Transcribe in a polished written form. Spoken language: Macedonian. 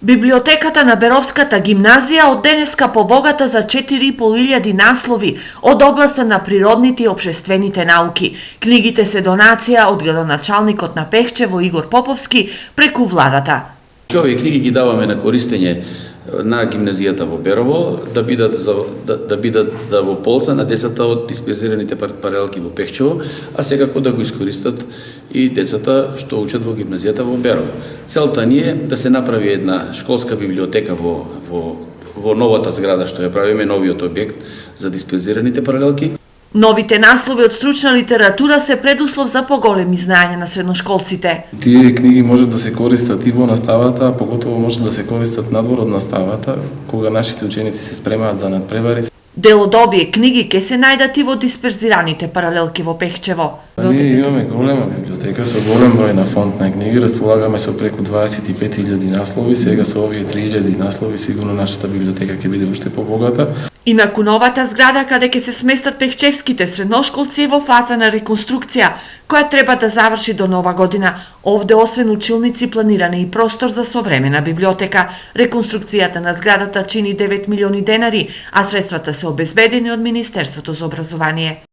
Библиотеката на Беровската гимназија од денеска побогата за 4.500 наслови од областа на природните и општествените науки. Книгите се донација од градоначалникот на Пехчево Игор Поповски преку владата. Овие книги ги даваме на користење на гимназијата во Берово да бидат во полза на децата од дисперзираните паралелки во Пехчево, а секако да го искористат и децата што учат во гимназијата во Берово. Целта ни е да се направи една школска библиотека во новата зграда што ја правиме, новиот објект за дисперзираните паралелки. Новите наслови од стручна литература се предуслов за поголеми знаења на средношколците. Тие книги може да се користат и во наставата, а поготово може да се користат надвор од наставата, кога нашите ученици се спремаат за надпревари. Дел од овие книги ќе се најдат и во дисперзираните паралелки во Пехчево. Ние имаме голема библиотека со голем број на фонд на книги, располагаме со преку 25.000 наслови, сега со овие 3.000 наслови сигурно нашата библиотека ќе биде уште побогата. Инаку новата зграда каде ќе се сместат пехчевските средношколци е во фаза на реконструкција, која треба да заврши до нова година. Овде освен училници планиран е и простор за современа библиотека. Реконструкцијата на зградата чини 9 милиони денари, а средствата се обезбедени од Министерството за образование.